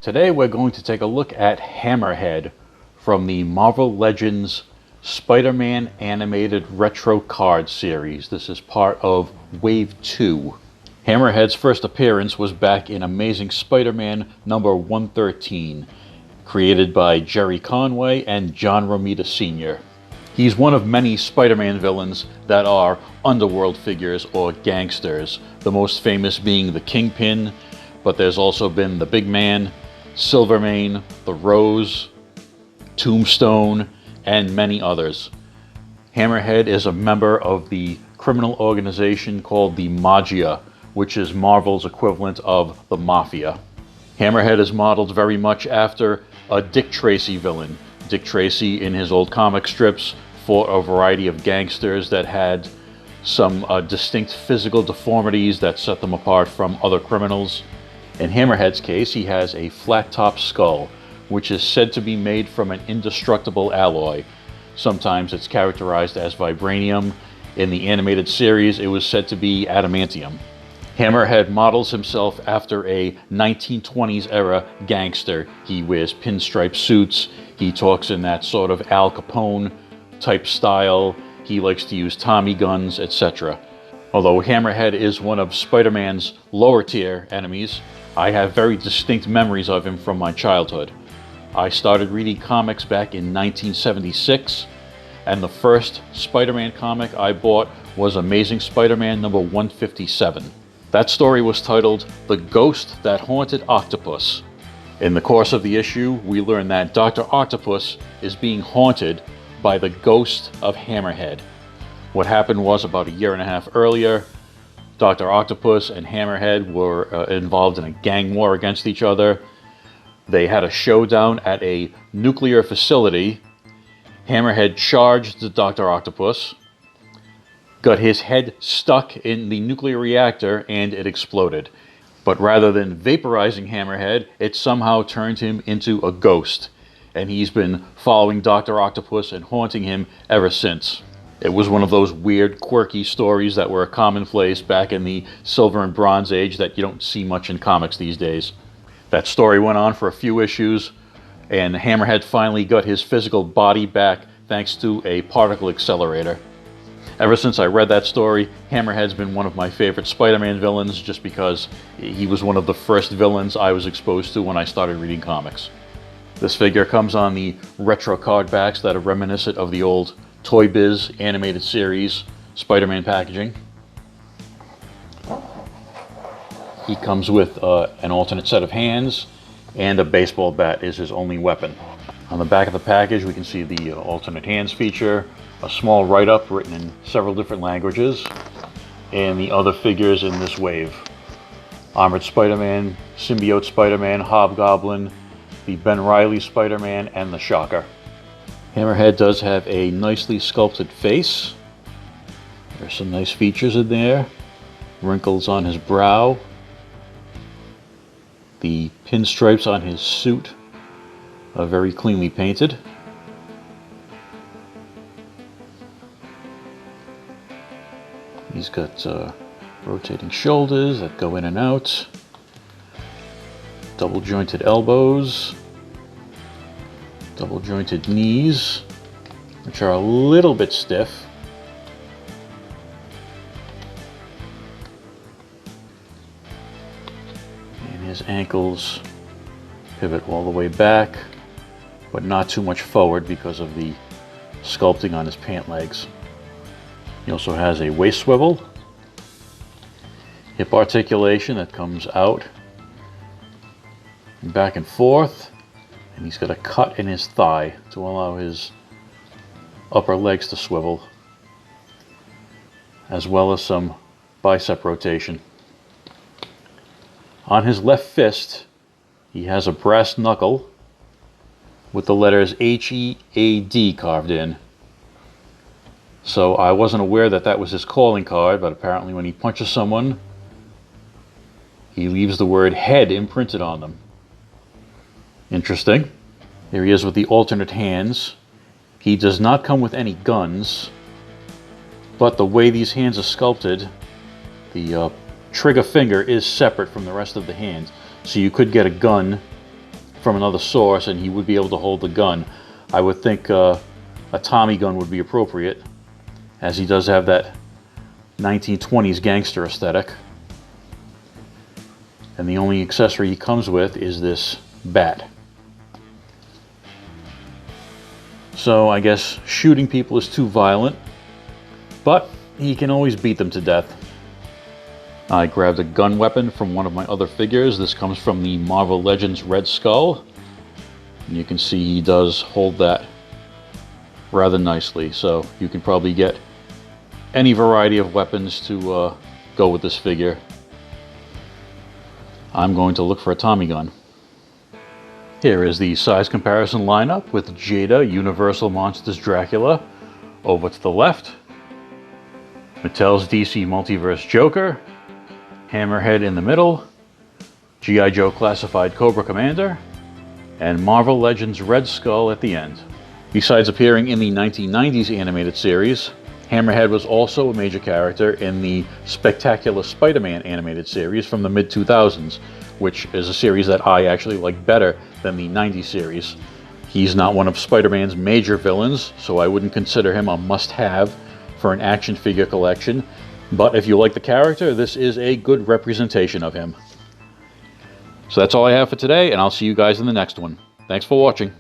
Today we're going to take a look at Hammerhead from the Marvel Legends Spider-Man animated retro card series. This is part of Wave 2. Hammerhead's first appearance was back in Amazing Spider-Man number 113, created by Jerry Conway and John Romita Sr. He's one of many Spider-Man villains that are underworld figures or gangsters, the most famous being the Kingpin, but there's also been the Big Man, Silvermane, the Rose, Tombstone, and many others. Hammerhead is a member of the criminal organization called the Magia, which is Marvel's equivalent of the Mafia. Hammerhead is modeled very much after a Dick Tracy villain. Dick Tracy, in his old comic strips, fought a variety of gangsters that had some distinct physical deformities that set them apart from other criminals. In Hammerhead's case, he has a flat-top skull, which is said to be made from an indestructible alloy. Sometimes it's characterized as vibranium. In the animated series, it was said to be adamantium. Hammerhead models himself after a 1920s era gangster. He wears pinstripe suits, he talks in that sort of Al Capone type style, he likes to use Tommy guns, etc. Although Hammerhead is one of Spider-Man's lower tier enemies, I have very distinct memories of him from my childhood. I started reading comics back in 1976, and the first Spider-Man comic I bought was Amazing Spider-Man number 157. That story was titled The Ghost That Haunted Octopus. In the course of the issue, we learn that Dr. Octopus is being haunted by the ghost of Hammerhead. What happened was, about a year and a half earlier, Dr. Octopus and Hammerhead were involved in a gang war against each other. They had a showdown at a nuclear facility. Hammerhead charged Dr. Octopus, got his head stuck in the nuclear reactor, and it exploded. But rather than vaporizing Hammerhead, it somehow turned him into a ghost. And he's been following Dr. Octopus and haunting him ever since. It was one of those weird, quirky stories that were a commonplace back in the Silver and Bronze Age that you don't see much in comics these days. That story went on for a few issues, and Hammerhead finally got his physical body back thanks to a particle accelerator. Ever since I read that story, Hammerhead's been one of my favorite Spider-Man villains just because he was one of the first villains I was exposed to when I started reading comics. This figure comes on the retro card backs that are reminiscent of the old Toy Biz animated series Spider-Man packaging. He comes with an alternate set of hands, and a baseball bat is his only weapon. On the back of the package we can see the alternate hands feature, a small write-up written in several different languages, and the other figures in this wave. Armored Spider-Man, Symbiote Spider-Man, Hobgoblin, the Ben Reilly Spider-Man, and the Shocker. Hammerhead does have a nicely sculpted face. There's some nice features in there. Wrinkles on his brow. The pinstripes on his suit are very cleanly painted. He's got rotating shoulders that go in and out. Double jointed elbows. Double jointed knees, which are a little bit stiff. And his ankles pivot all the way back, but not too much forward because of the sculpting on his pant legs. He also has a waist swivel, hip articulation that comes out and back and forth. And he's got a cut in his thigh to allow his upper legs to swivel, as well as some bicep rotation. On his left fist, he has a brass knuckle with the letters H-E-A-D carved in. So I wasn't aware that that was his calling card, but apparently when he punches someone, he leaves the word head imprinted on them. Interesting. Here he is with the alternate hands. He does not come with any guns, but the way these hands are sculpted, the trigger finger is separate from the rest of the hand. So you could get a gun from another source and he would be able to hold the gun, I would think a Tommy gun would be appropriate, as he does have that 1920s gangster aesthetic. And the only accessory he comes with is this bat. So I guess shooting people is too violent, but he can always beat them to death. I grabbed a gun weapon from one of my other figures. This comes from the Marvel Legends Red Skull. And you can see he does hold that rather nicely. So you can probably get any variety of weapons to go with this figure. I'm going to look for a Tommy gun. Here is the size comparison lineup with Jada Universal Monsters Dracula over to the left, Mattel's DC Multiverse Joker, Hammerhead in the middle, G.I. Joe Classified Cobra Commander, and Marvel Legends Red Skull at the end. Besides appearing in the 1990s animated series, Hammerhead was also a major character in the Spectacular Spider-Man animated series from the mid-2000s, which is a series that I actually like better than the 90s series. He's not one of Spider-Man's major villains, so I wouldn't consider him a must-have for an action figure collection, but if you like the character, this is a good representation of him. So that's all I have for today, and I'll see you guys in the next one. Thanks for watching.